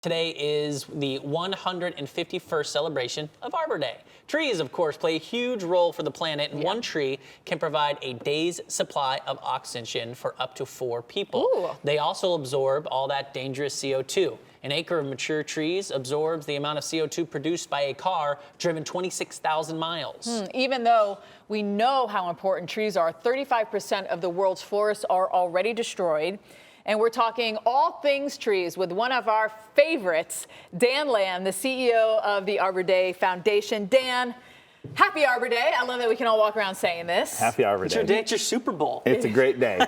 Today is the 151st celebration of Arbor Day. Trees, of course, play a huge role for the planet, and one tree can provide a day's supply of oxygen for up to 4 people. Ooh. They also absorb all that dangerous CO2. An acre of mature trees absorbs the amount of CO2 produced by a car driven 26,000 miles. Even though we know how important trees are, 35% of the world's forests are already destroyed. And we're talking all things trees with one of our favorites, Dan Lamb, the CEO of the Arbor Day Foundation. Dan, happy Arbor Day. I love that we can all walk around saying this. Happy Arbor Day. It's your day, it's your Super Bowl. It's a great day.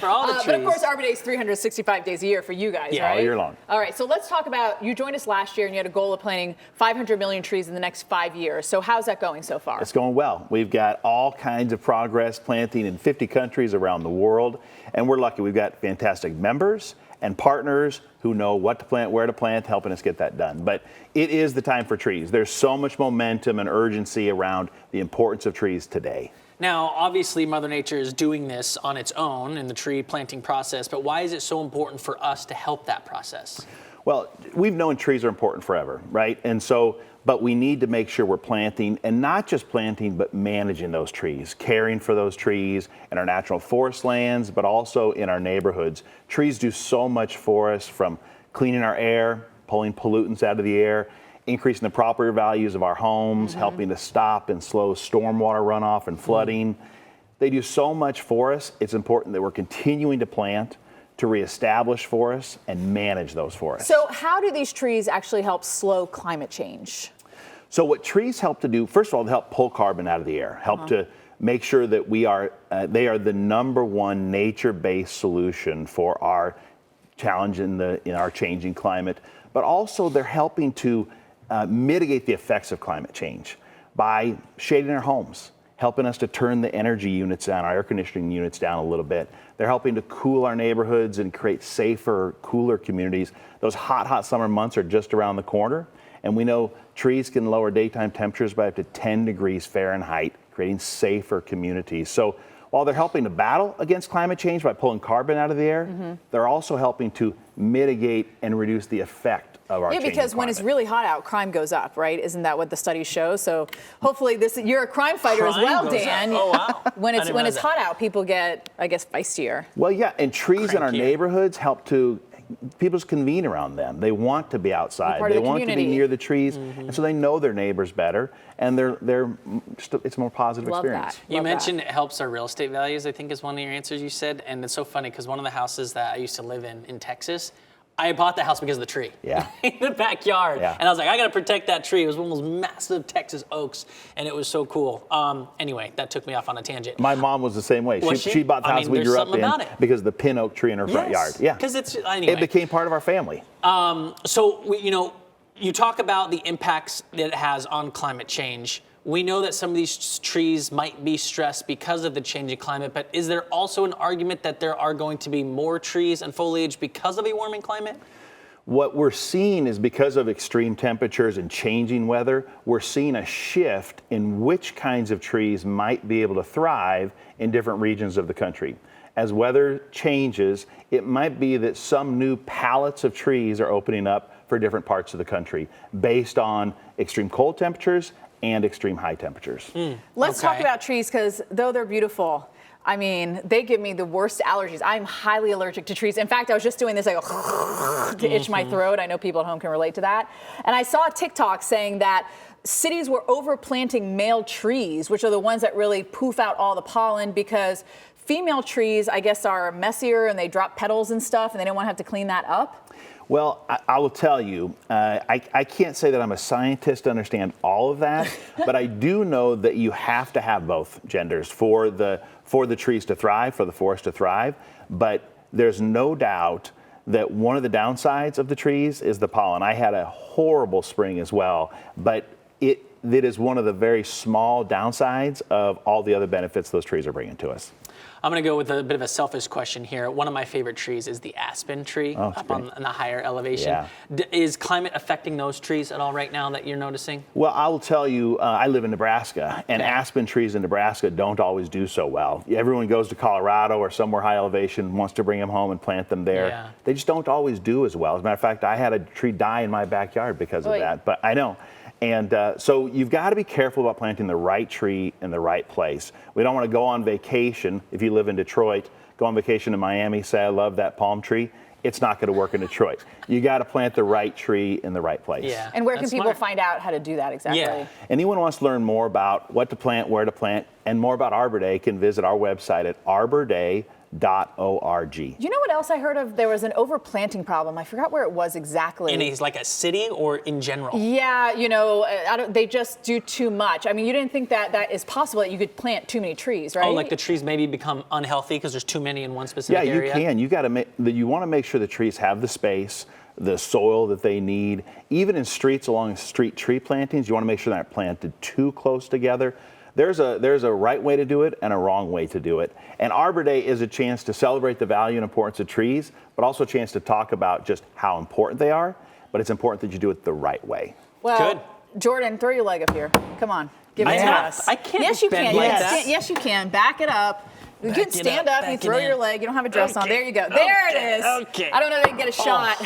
For all the trees. But of course, Arbor Day is 365 days a year for you guys, right? All year long. All right, so let's talk about, you joined us last year and you had a goal of planting 500 million trees in the next 5 years. So how's that going so far? It's going well. We've got all kinds of progress planting in 50 countries around the world. And we're lucky. We've got fantastic members and partners who know what to plant, where to plant, helping us get that done. But it is the time for trees. There's so much momentum and urgency around the importance of trees today. Now, obviously, Mother Nature is doing this on its own in the tree planting process, but why is it so important for us to help that process? Well, we've known trees are important forever, right? And so, but we need to make sure we're planting, and not just planting, but managing those trees, caring for those trees in our natural forest lands, but also in our neighborhoods. Trees do so much for us, from cleaning our air, pulling pollutants out of the air, increasing the property values of our homes, helping to stop and slow stormwater runoff and flooding. They do so much for us. It's important that we're continuing to plant, to reestablish forests and manage those forests. So how do these trees actually help slow climate change? So what trees help to do, first of all, they help pull carbon out of the air, help to make sure that they are the #1 nature-based solution for our challenge in our changing climate. But also they're helping to mitigate the effects of climate change by shading our homes, helping us to turn the energy units down, our air conditioning units down a little bit. They're helping to cool our neighborhoods and create safer, cooler communities. Those hot summer months are just around the corner, and we know trees can lower daytime temperatures by up to 10 degrees Fahrenheit, creating safer communities. So while they're helping to battle against climate change by pulling carbon out of the air, they're also helping to mitigate and reduce the effect of our changing because when climate. it's really hot out, crime goes up, right? Isn't that what the studies show? So hopefully you're a crime fighter as well, Dan. Oh, wow. When it's hot out, people get, I guess, feistier. Well, yeah, and trees in our Crankier. neighborhoods help to, people just convene around them. They want to be outside. part of They the want to be community. near the trees, and so they know their neighbors better, and it's a more positive Love experience. that. You Love mentioned it helps our real estate values, I think is one of your answers you said. And it's so funny because one of the houses that I used to live in Texas, I bought the house because of the tree. Yeah. In the backyard. Yeah. And I was like, I got to protect that tree. It was one of those massive Texas oaks, and it was so cool. Anyway, that took me off on a tangent. My mom was the same way. Was She she? bought the I house mean, we there's grew up something about in it. because of the pin oak tree in her front yard. Yeah. Because it's, anyway. It became part of our family. So, you talk about the impacts that it has on climate change. We know that some of these trees might be stressed because of the changing climate, but is there also an argument that there are going to be more trees and foliage because of a warming climate? What we're seeing is, because of extreme temperatures and changing weather, we're seeing a shift in which kinds of trees might be able to thrive in different regions of the country. As weather changes, it might be that some new palettes of trees are opening up for different parts of the country based on extreme cold temperatures and extreme high temperatures. Let's talk about trees, because though they're beautiful, I mean, they give me the worst allergies. I'm highly allergic to trees. In fact, I was just doing this, I go to itch my throat. I know people at home can relate to that. And I saw a TikTok saying that cities were overplanting male trees, which are the ones that really poof out all the pollen, because female trees, I guess, are messier and they drop petals and stuff, and they don't want to have to clean that up. Well, I will tell you, I can't say that I'm a scientist to understand all of that, but I do know that you have to have both genders for the trees to thrive, for the forest to thrive. But there's no doubt that one of the downsides of the trees is the pollen. I had a horrible spring as well, but it is one of the very small downsides of all the other benefits those trees are bringing to us. I'm going to go with a bit of a selfish question here. One of my favorite trees is the aspen tree up on the higher elevation. Yeah. Is climate affecting those trees at all right now that you're noticing? Well, I will tell you, I live in Nebraska, and Okay. aspen trees in Nebraska don't always do so well. Everyone goes to Colorado or somewhere high elevation, wants to bring them home and plant them there. Yeah. They just don't always do as well. As a matter of fact, I had a tree die in my backyard because of Oy. that. But I know. And so you've got to be careful about planting the right tree in the right place. We don't want to go on vacation. If you live in Detroit, go on vacation in Miami, say, I love that palm tree. It's not going to work in Detroit. You got to plant the right tree in the right place. Yeah. And where can That's people smart. find out how to do that exactly? Yeah. Anyone who wants to learn more about what to plant, where to plant, and more about Arbor Day can visit our website at arborday.org. You know what else I heard of? There was an overplanting problem. I forgot where it was exactly. In like a city or in general? Yeah, they just do too much. I mean, you didn't think that is possible that you could plant too many trees, right? Oh, like the trees maybe become unhealthy because there's too many in one specific Yeah, area? you can. You want to make sure the trees have the space, the soil that they need. Even in streets along street tree plantings, you want to make sure they're not planted too close together. There's a right way to do it and a wrong way to do it. And Arbor Day is a chance to celebrate the value and importance of trees, but also a chance to talk about just how important they are. But it's important that you do it the right way. Well, Good. Jordan, throw your leg up here. Come on, give it to us. I can't Yes, you bend can. like Yes, that. yes, you can. Back it up. You can it stand up, up. You back throw it your in. leg. You don't have a dress on. Okay. There you go. There Okay. it is. Okay. I don't know if they can get a shot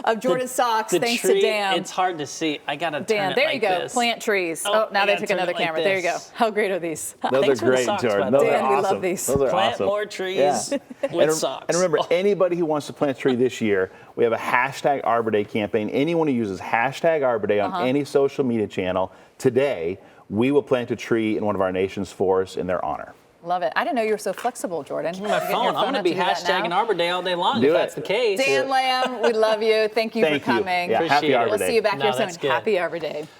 of Jordan's socks The thanks tree, to Dan. It's hard to see. I got to turn Dan, it there like you go. this. Plant trees. Oh, Oh, now I they gotta took turn it another like camera. There you go. this. How great are these? Those Thanks are for the great, socks, by Jordan. the Those way. are Dan, we love awesome. these. Those are Plant awesome. more trees Yeah. with socks. And remember, anybody who wants to plant a tree this year, we have a hashtag Arbor Day campaign. Anyone who uses hashtag Arbor Day on any social media channel today, we will plant a tree in one of our nation's forests in their honor. Love it. I didn't know you were so flexible, Jordan. my phone. I'm going to be hashtagging Arbor Day all day long Do if it. that's the case. Dan Lamb, we love you. Thank you Thank for you. coming. Yeah, happy Appreciate it. Arbor We'll Day. see you back No, here soon. that's good. Happy Arbor Day.